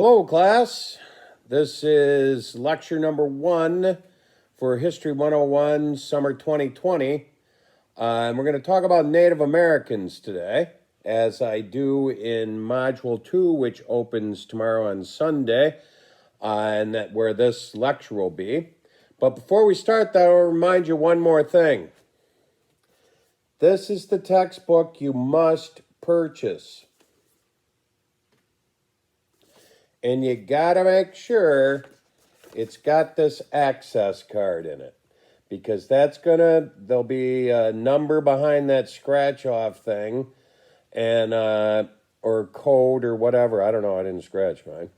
Hello, class. This is lecture number 1 for History 101, Summer 2020. And we're going to talk about Native Americans today, as I do in Module 2, which opens tomorrow on Sunday, and where this lecture will be. But before we start, though, I'll remind you one more thing. This is the textbook you must purchase. And you gotta make sure it's got this access card in it, because there'll be a number behind that scratch off thing, and or code or whatever. I don't know, I didn't scratch mine.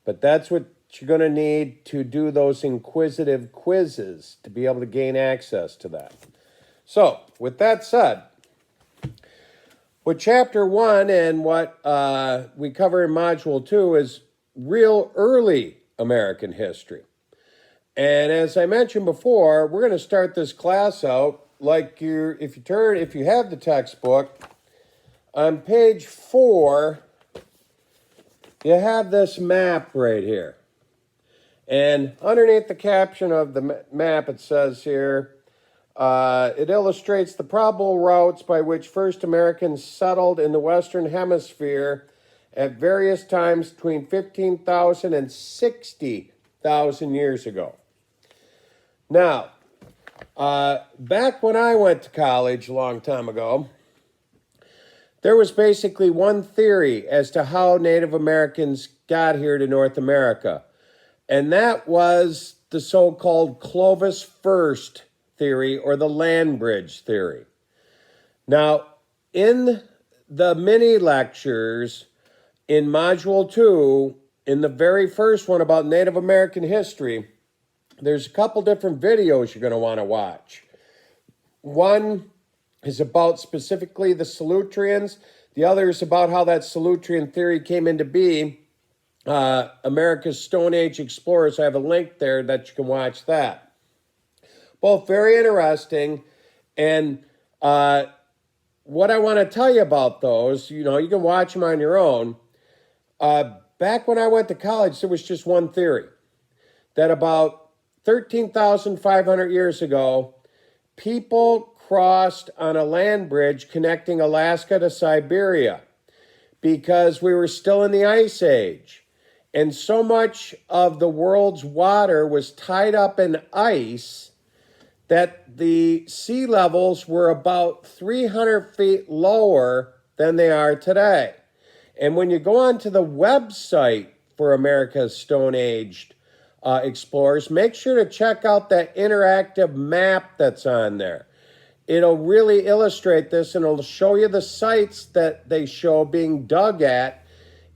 But that's what you're gonna need to do those inquisitive quizzes to be able to gain access to that. So, with that said, with chapter 1 and what we cover in module 2 is real early American history. And as I mentioned before, we're going to start this class out like if you have the textbook, on page 4, you have this map right here. And underneath the caption of the map, it says here, it illustrates the probable routes by which first Americans settled in the Western Hemisphere at various times between 15,000 and 60,000 years ago. Now, back when I went to college a long time ago, there was basically one theory as to how Native Americans got here to North America, and that was the so-called Clovis first theory, or the land bridge theory. Now, in the mini lectures in Module 2, in the very first one about Native American history, there's a couple different videos you're going to want to watch. One is about specifically the Solutreans. The other is about how that Solutrean theory came into being. America's Stone Age explorers. I have a link there that you can watch that. Both very interesting. And what I want to tell you about those, you can watch them on your own. Back when I went to college, there was just one theory, that about 13,500 years ago, people crossed on a land bridge connecting Alaska to Siberia because we were still in the Ice Age. And so much of the world's water was tied up in ice that the sea levels were about 300 feet lower than they are today. And when you go onto the website for America's Stone Age explorers, make sure to check out that interactive map that's on there. It'll really illustrate this, and it'll show you the sites that they show being dug at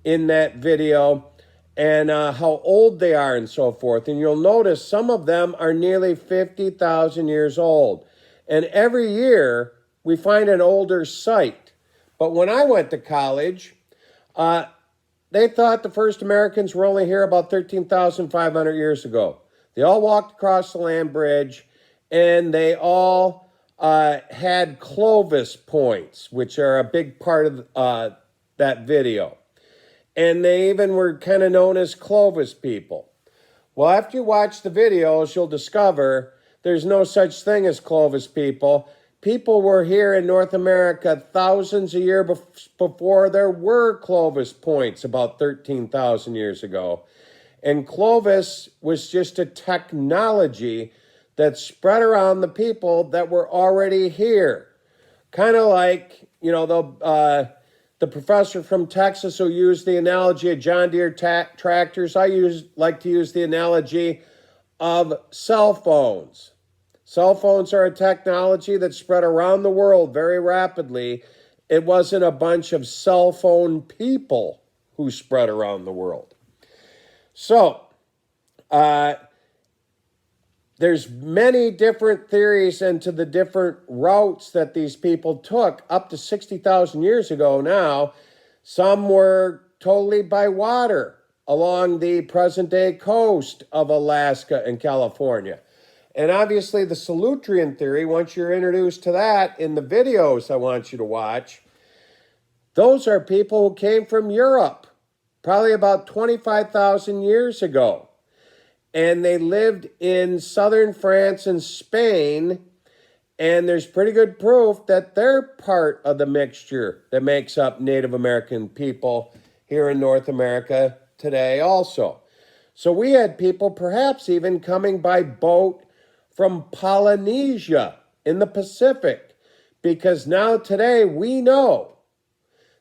in that video, and how old they are and so forth. And you'll notice some of them are nearly 50,000 years old. And every year we find an older site. But when I went to college, they thought the first Americans were only here about 13,500 years ago. They all walked across the land bridge, and they all had Clovis points, which are a big part of that video. And they even were kind of known as Clovis people. Well, after you watch the videos, you'll discover there's no such thing as Clovis people. People were here in North America thousands of years before there were Clovis points, about 13,000 years ago. And Clovis was just a technology that spread around the people that were already here. Kind of like, the professor from Texas who used the analogy of John Deere tractors. I like to use the analogy of cell phones. Cell phones are a technology that spread around the world very rapidly. It wasn't a bunch of cell phone people who spread around the world. So, there's many different theories into the different routes that these people took up to 60,000 years ago now. Some were totally by water along the present-day coast of Alaska and California. And obviously the Solutrean theory, once you're introduced to that in the videos I want you to watch, those are people who came from Europe probably about 25,000 years ago. And they lived in southern France and Spain. And there's pretty good proof that they're part of the mixture that makes up Native American people here in North America today also. So we had people perhaps even coming by boat from Polynesia in the Pacific, because now today we know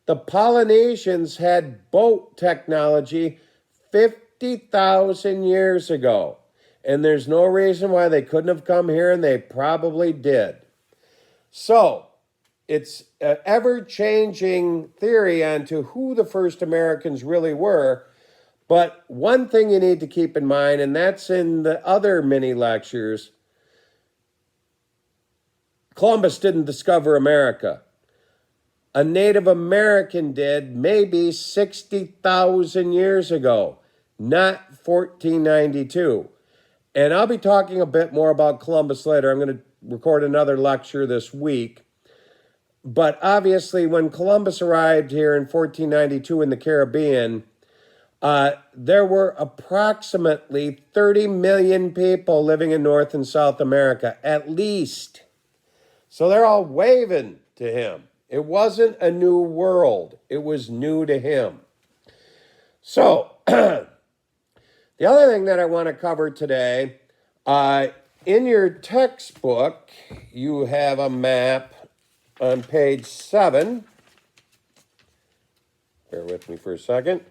the Polynesians had boat technology 50,000 years ago. And there's no reason why they couldn't have come here, and they probably did. So, it's an ever-changing theory onto who the first Americans really were. But one thing you need to keep in mind, and that's in the other mini lectures, Columbus didn't discover America. A Native American did maybe 60,000 years ago, not 1492. And I'll be talking a bit more about Columbus later. I'm going to record another lecture this week. But obviously, when Columbus arrived here in 1492 in the Caribbean, there were approximately 30 million people living in North and South America, at least. So they're all waving to him. It wasn't a new world. It was new to him. So, the other thing that I want to cover today, in your textbook, you have a map on page 7. Bear with me for a second.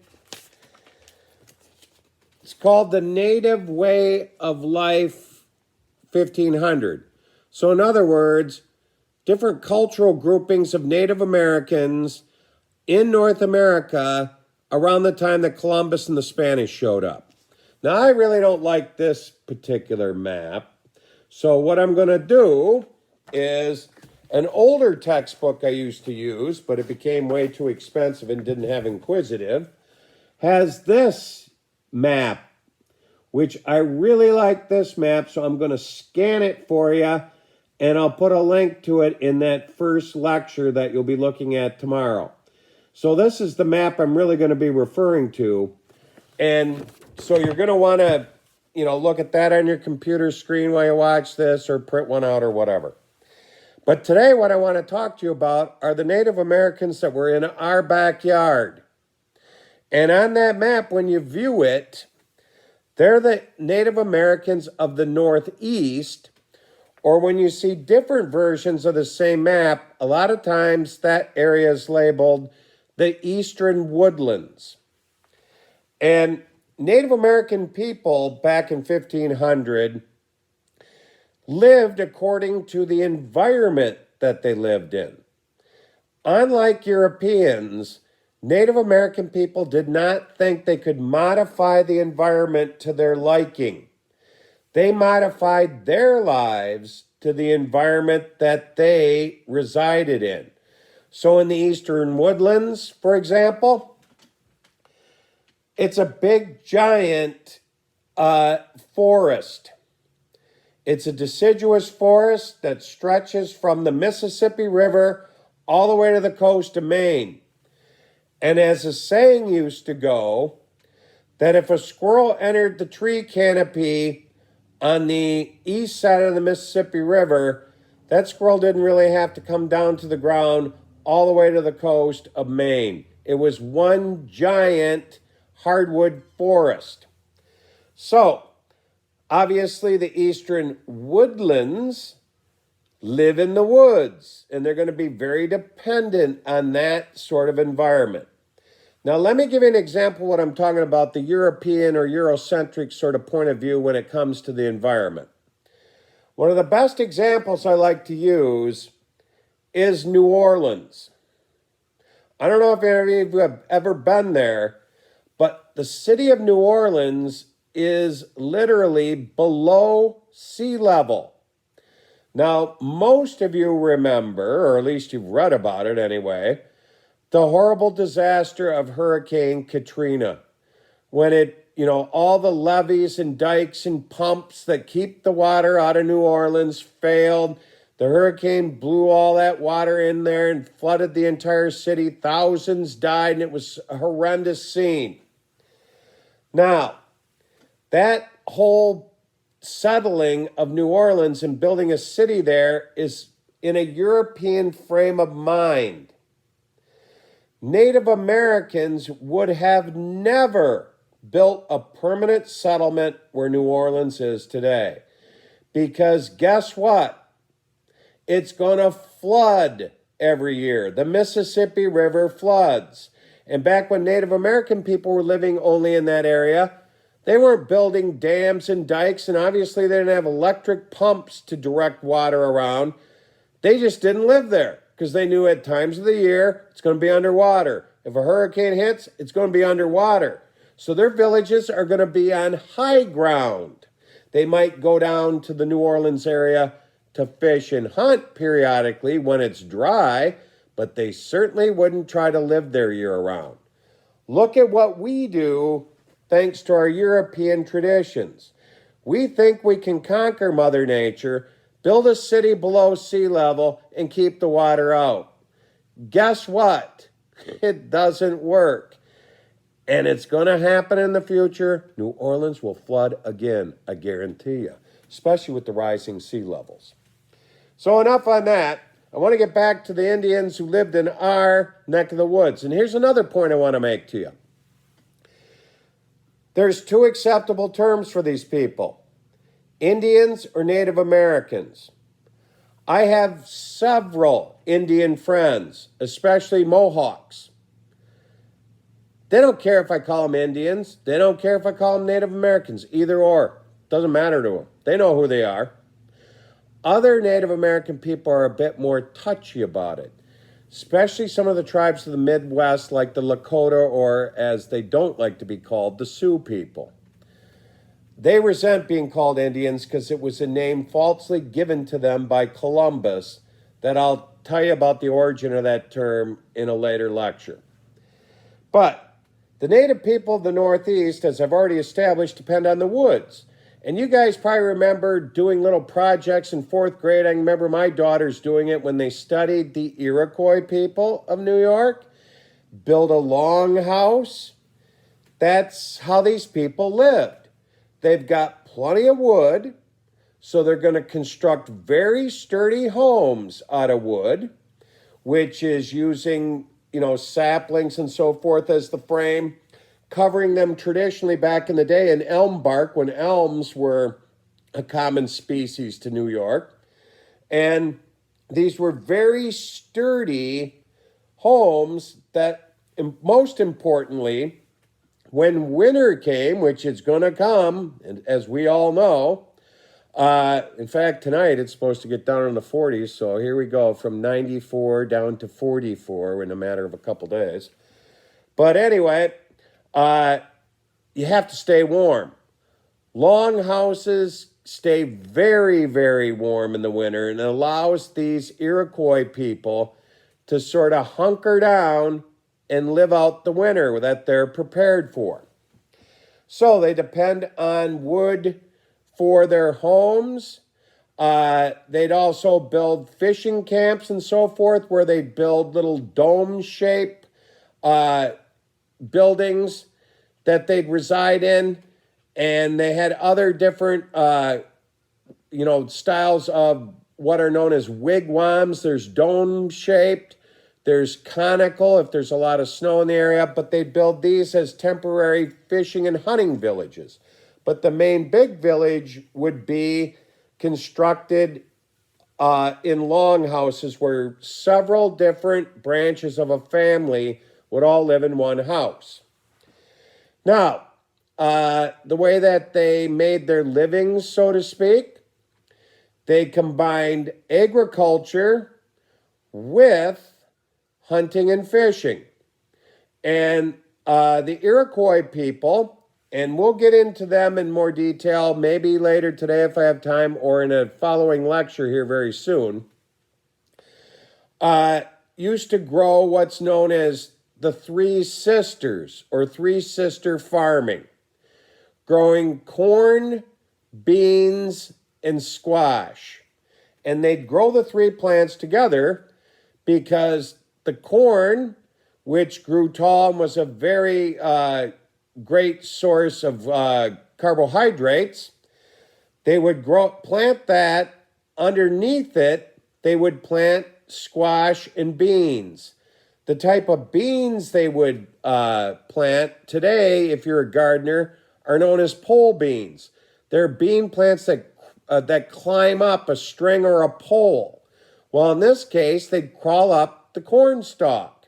It's called The Native Way of Life 1500. So in other words, different cultural groupings of Native Americans in North America around the time that Columbus and the Spanish showed up. Now, I really don't like this particular map. So what I'm going to do is an older textbook I used to use, but it became way too expensive and didn't have inquisitive, has this map, which I really like this map. So I'm going to scan it for you, and I'll put a link to it in that first lecture that you'll be looking at tomorrow. So this is the map I'm really going to be referring to. And so you're going to want to, look at that on your computer screen while you watch this, or print one out or whatever. But today what I want to talk to you about are the Native Americans that were in our backyard. And on that map, when you view it, they're the Native Americans of the Northeast. Or when you see different versions of the same map, a lot of times that area is labeled the Eastern Woodlands. And Native American people back in 1500 lived according to the environment that they lived in. Unlike Europeans, Native American people did not think they could modify the environment to their liking. They modified their lives to the environment that they resided in. So in the Eastern Woodlands, for example, it's a big, giant forest. It's a deciduous forest that stretches from the Mississippi River all the way to the coast of Maine. And as a saying used to go, that if a squirrel entered the tree canopy on the east side of the Mississippi River, that squirrel didn't really have to come down to the ground all the way to the coast of Maine. It was one giant hardwood forest. So, obviously the Eastern Woodlands live in the woods, and they're going to be very dependent on that sort of environment. Now, let me give you an example of what I'm talking about, the European or Eurocentric sort of point of view when it comes to the environment. One of the best examples I like to use is New Orleans. I don't know if any of you have ever been there, but the city of New Orleans is literally below sea level. Now, most of you remember, or at least you've read about it anyway, the horrible disaster of Hurricane Katrina, when all the levees and dikes and pumps that keep the water out of New Orleans failed. The hurricane blew all that water in there and flooded the entire city. Thousands died, and it was a horrendous scene. Now, that whole settling of New Orleans and building a city there is in a European frame of mind. Native Americans would have never built a permanent settlement where New Orleans is today. Because guess what? It's going to flood every year. The Mississippi River floods. And back when Native American people were living only in that area, they weren't building dams and dikes, and obviously they didn't have electric pumps to direct water around. They just didn't live there because they knew at times of the year it's going to be underwater. If a hurricane hits, it's going to be underwater. So their villages are going to be on high ground. They might go down to the New Orleans area to fish and hunt periodically when it's dry, but they certainly wouldn't try to live there year-round. Look at what we do thanks to our European traditions. We think we can conquer Mother Nature, build a city below sea level, and keep the water out. Guess what? It doesn't work. And it's going to happen in the future. New Orleans will flood again, I guarantee you, especially with the rising sea levels. So enough on that. I want to get back to the Indians who lived in our neck of the woods. And here's another point I want to make to you. There's two acceptable terms for these people: Indians or Native Americans. I have several Indian friends, especially Mohawks. They don't care if I call them Indians. They don't care if I call them Native Americans. Either or. Doesn't matter to them. They know who they are. Other Native American people are a bit more touchy about it, especially some of the tribes of the Midwest like the Lakota, or as they don't like to be called, the Sioux people. They resent being called Indians because it was a name falsely given to them by Columbus that I'll tell you about the origin of that term in a later lecture. But the native people of the Northeast, as I've already established, depend on the woods. And you guys probably remember doing little projects in fourth grade. I remember my daughters doing it when they studied the Iroquois people of New York. Build a longhouse. That's how these people lived. They've got plenty of wood, so they're going to construct very sturdy homes out of wood, which is using, saplings and so forth as the frame, covering them traditionally back in the day in elm bark when elms were a common species to New York. And these were very sturdy homes that, most importantly, when winter came, which is going to come, and as we all know, in fact, tonight it's supposed to get down in the 40s, so here we go, from 94 down to 44 in a matter of a couple days. But anyway, you have to stay warm. Long houses stay very, very warm in the winter, and it allows these Iroquois people to sort of hunker down and live out the winter that they're prepared for. So they depend on wood for their homes. They'd also build fishing camps and so forth, where they build little dome-shaped buildings that they'd reside in. And they had other different, styles of what are known as wigwams. There's dome-shaped. There's conical if there's a lot of snow in the area. But they'd build these as temporary fishing and hunting villages. But the main big village would be constructed in longhouses where several different branches of a family would all live in one house. Now, the way that they made their livings, so to speak, they combined agriculture with hunting and fishing. And the Iroquois people, and we'll get into them in more detail maybe later today if I have time, or in a following lecture here very soon, used to grow what's known as the Three Sisters, or Three Sister farming, growing corn, beans, and squash. And they'd grow the three plants together because the corn, which grew tall and was a very great source of carbohydrates. They would plant that. Underneath it, they would plant squash and beans. The type of beans they would plant today, if you're a gardener, are known as pole beans. They're bean plants that climb up a string or a pole. Well, in this case, they'd crawl up the corn stalk.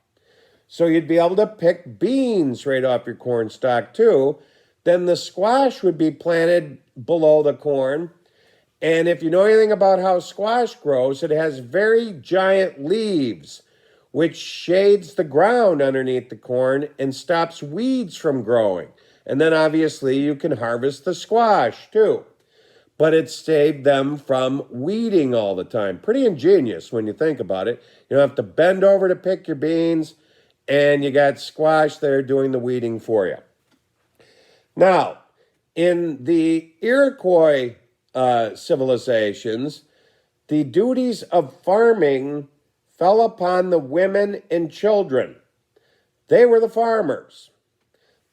So you'd be able to pick beans right off your corn stalk too. Then the squash would be planted below the corn. And if you know anything about how squash grows, it has very giant leaves, which shades the ground underneath the corn and stops weeds from growing. And then obviously you can harvest the squash too. But it saved them from weeding all the time. Pretty ingenious when you think about it. You don't have to bend over to pick your beans, and you got squash there doing the weeding for you. Now, in the Iroquois civilizations, the duties of farming fell upon the women and children. They were the farmers.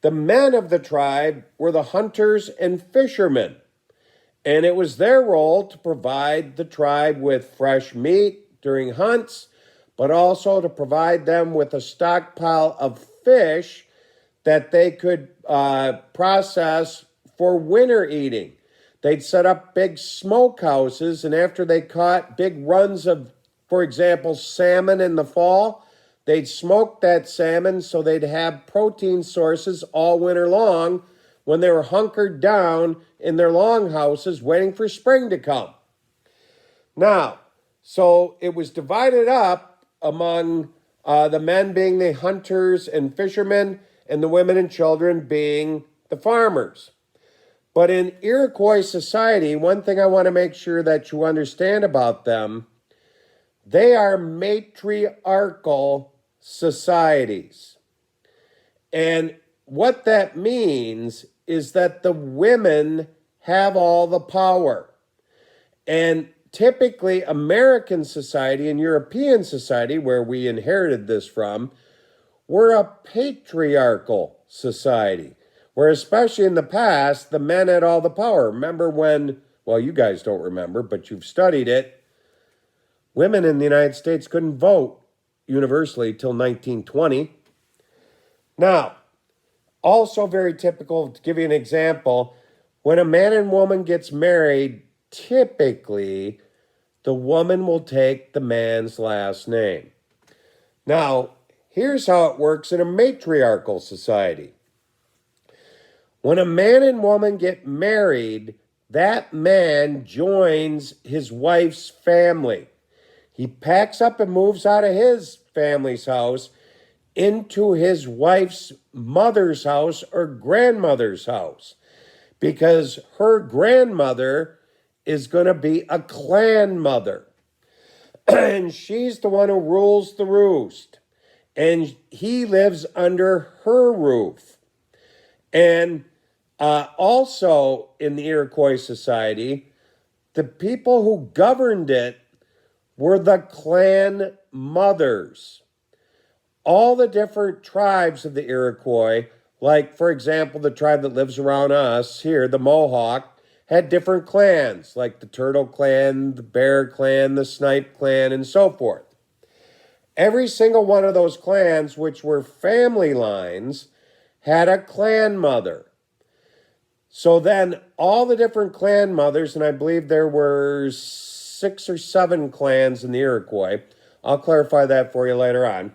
The men of the tribe were the hunters and fishermen, and it was their role to provide the tribe with fresh meat during hunts, but also to provide them with a stockpile of fish that they could process for winter eating. They'd set up big smokehouses, and after they caught big runs of, for example, salmon in the fall, they'd smoke that salmon so they'd have protein sources all winter long when they were hunkered down in their longhouses waiting for spring to come. Now, so it was divided up among the men being the hunters and fishermen and the women and children being the farmers. But in Iroquois society, one thing I want to make sure that you understand about them, they are matriarchal societies. And what that means is that the women have all the power. And typically American society and European society, where we inherited this from, we're a patriarchal society, where especially in the past, the men had all the power. Remember when, well, you guys don't remember, but you've studied it, women in the United States couldn't vote universally till 1920. Now, also very typical, to give you an example, when a man and woman gets married, typically the woman will take the man's last name. Now, here's how it works in a matriarchal society. When a man and woman get married, that man joins his wife's family. He packs up and moves out of his family's house into his wife's mother's house or grandmother's house, because her grandmother is going to be a clan mother. And she's the one who rules the roost. And he lives under her roof. And also in the Iroquois society, the people who governed it were the clan mothers. All the different tribes of the Iroquois, like, for example, the tribe that lives around us here, the Mohawk, had different clans, like the Turtle Clan, the Bear Clan, the Snipe Clan, and so forth. Every single one of those clans, which were family lines, had a clan mother. So then all the different clan mothers, and I believe there were 6 or 7 clans in the Iroquois. I'll clarify that for you later on.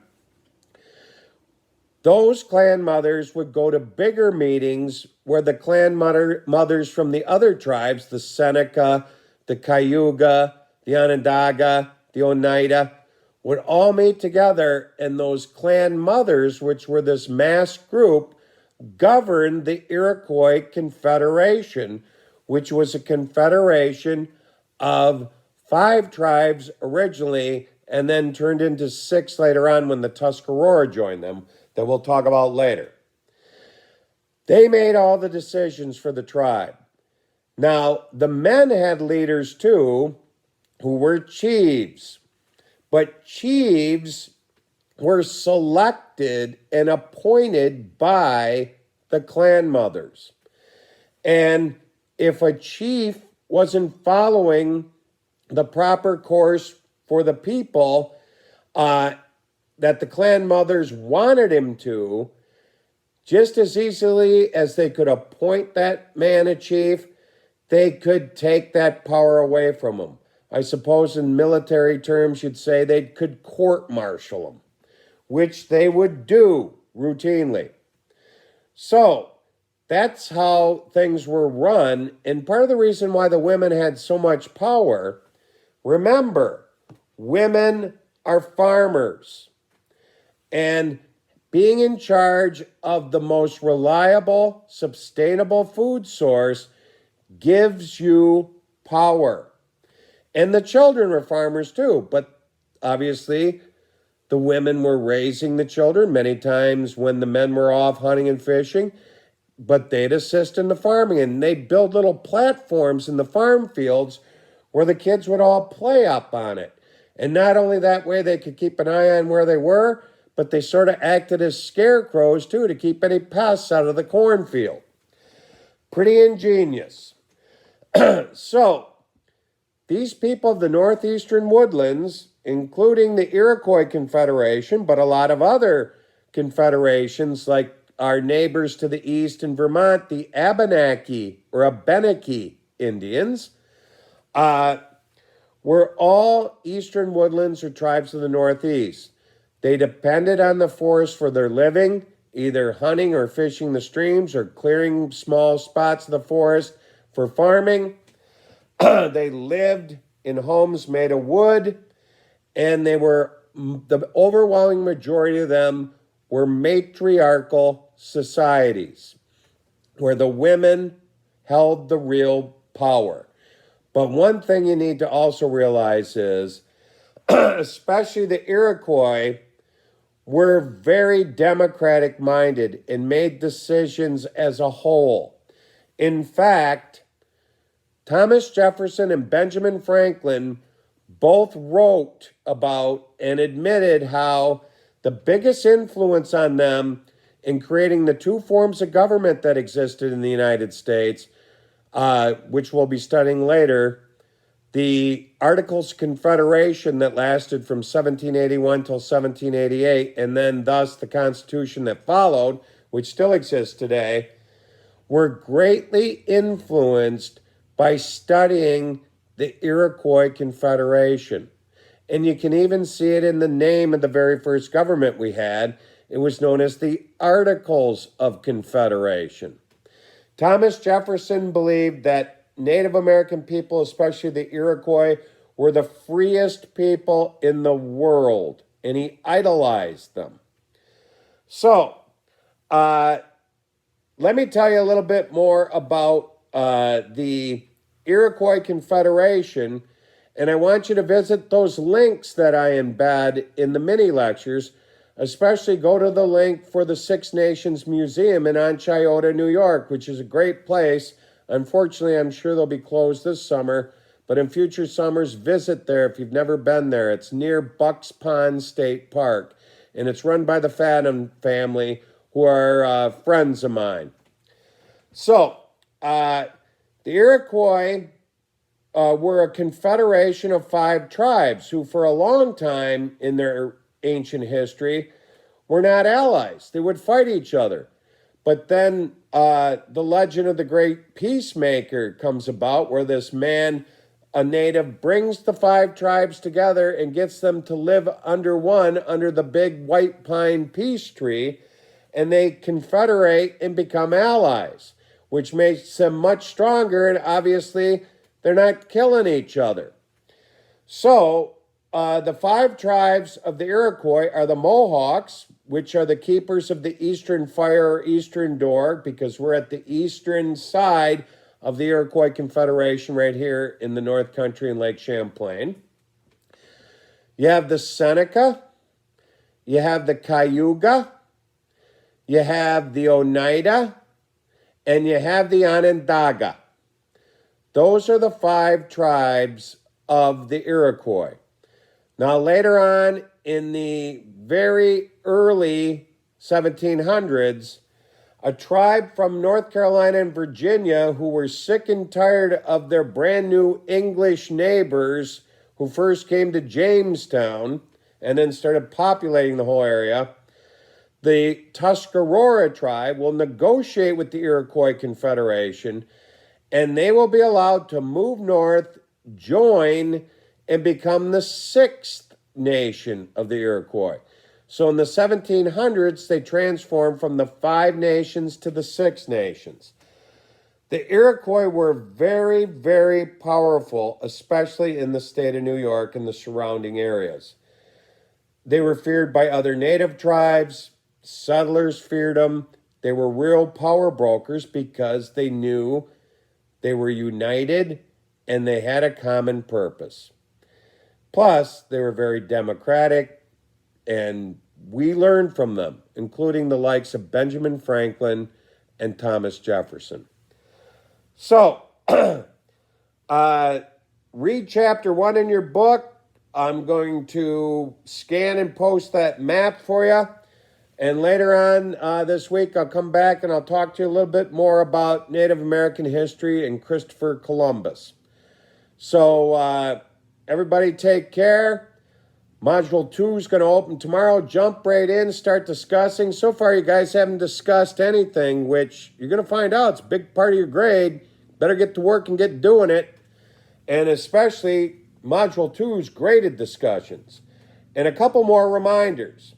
Those clan mothers would go to bigger meetings where the clan mothers from the other tribes, the Seneca, the Cayuga, the Onondaga, the Oneida, would all meet together, and those clan mothers, which were this mass group, governed the Iroquois Confederation, which was a confederation of 5 tribes originally, and then turned into 6 later on when the Tuscarora joined them, that we'll talk about later. They made all the decisions for the tribe. Now, the men had leaders too, who were chiefs. But chiefs were selected and appointed by the clan mothers. And if a chief wasn't following the proper course for the people that the clan mothers wanted him to, just as easily as they could appoint that man a chief, they could take that power away from him. I suppose in military terms you'd say they could court-martial him, which they would do routinely. So that's how things were run. And part of the reason why the women had so much power, remember, women are farmers. And being in charge of the most reliable, sustainable food source gives you power. And the children were farmers too, but obviously the women were raising the children many times when the men were off hunting and fishing, but they'd assist in the farming, and they'd build little platforms in the farm fields where the kids would all play up on it. And not only that way they could keep an eye on where they were, but they sort of acted as scarecrows too to keep any pests out of the cornfield. Pretty ingenious. So, these people of the northeastern woodlands, including the Iroquois Confederation, but a lot of other confederations like our neighbors to the east in Vermont, the Abenaki or Abenaki Indians, were all eastern woodlands or tribes of the northeast. They depended on the forest for their living, either hunting or fishing the streams or clearing small spots of the forest for farming. They lived in homes made of wood, and the overwhelming majority of them were matriarchal societies where the women held the real power. But one thing you need to also realize is, especially the Iroquois, were very democratic minded and made decisions as a whole. In fact, Thomas Jefferson and Benjamin Franklin both wrote about and admitted how the biggest influence on them in creating the two forms of government that existed in the United States, which we'll be studying later, the Articles of Confederation that lasted from 1781 till 1788, and then thus the Constitution that followed, which still exists today, were greatly influenced by studying the Iroquois Confederation. And you can even see it in the name of the very first government we had. It was known as the Articles of Confederation. Thomas Jefferson believed that Native American people, especially the Iroquois, were the freest people in the world, and he idolized them. So, let me tell you a little bit more about the Iroquois Confederation, and I want you to visit those links that I embed in the mini lectures. Especially go to the link for the Six Nations Museum in Onchayota, New York, which is a great place. Unfortunately, I'm sure they'll be closed this summer, but in future summers, visit there if you've never been there. It's near Bucks Pond State Park, and it's run by the Fadden family, who are friends of mine. So, the Iroquois were a confederation of 5 tribes who, for a long time in their ancient history, were not allies. They would fight each other. But then the legend of the great peacemaker comes about, where this man, a native, brings the 5 tribes together and gets them to live under the big white pine peace tree, and they confederate and become allies, which makes them much stronger, and obviously they're not killing each other. So, the 5 tribes of the Iroquois are the Mohawks, which are the keepers of the eastern fire or eastern door, because we're at the eastern side of the Iroquois Confederation right here in the North Country in Lake Champlain. You have the Seneca, you have the Cayuga, you have the Oneida, and you have the Onondaga. Those are the 5 tribes of the Iroquois. Now, later on in the very early 1700s, A tribe from North Carolina and Virginia who were sick and tired of their brand new English neighbors who first came to Jamestown and then started populating the whole area. The Tuscarora tribe will negotiate with the Iroquois Confederation, and they will be allowed to move north, join, and become the sixth nation of the Iroquois. So in the 1700s, they transformed from the 5 nations to the 6 nations. The Iroquois were very, very powerful, especially in the state of New York and the surrounding areas. They were feared by other native tribes. Settlers feared them. They were real power brokers because they knew they were united and they had a common purpose. Plus, they were very democratic, and we learned from them, including the likes of Benjamin Franklin and Thomas Jefferson. So, read chapter 1 in your book. I'm going to scan and post that map for you. And later on this week, I'll come back and I'll talk to you a little bit more about Native American history and Christopher Columbus. So, everybody take care. Module 2 is going to open tomorrow. Jump right in, start discussing. So far, you guys haven't discussed anything, which you're going to find out. It's a big part of your grade. Better get to work and get doing it. And especially, Module 2's graded discussions. And a couple more reminders.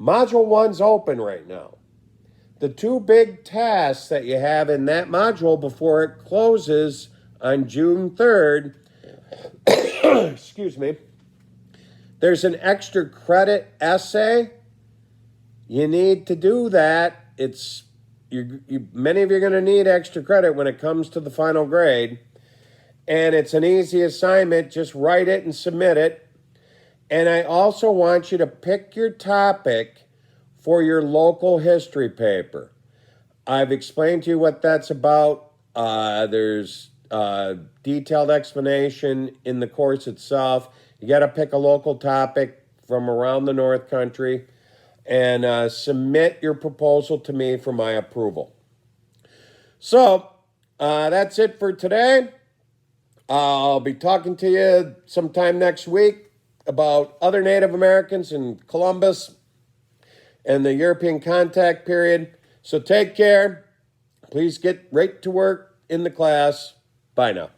Module 1's open right now. The 2 big tasks that you have in that module before it closes on June 3rd, excuse me, there's an extra credit essay. You need to do that. Many of you are going to need extra credit when it comes to the final grade. And it's an easy assignment. Just write it and submit it. And I also want you to pick your topic for your local history paper. I've explained to you what that's about. There's a detailed explanation in the course itself. You got to pick a local topic from around the North Country and submit your proposal to me for my approval. So that's it for today. I'll be talking to you sometime next week about other Native Americans and Columbus and the European contact period. So take care. Please get right to work in the class. Bye now.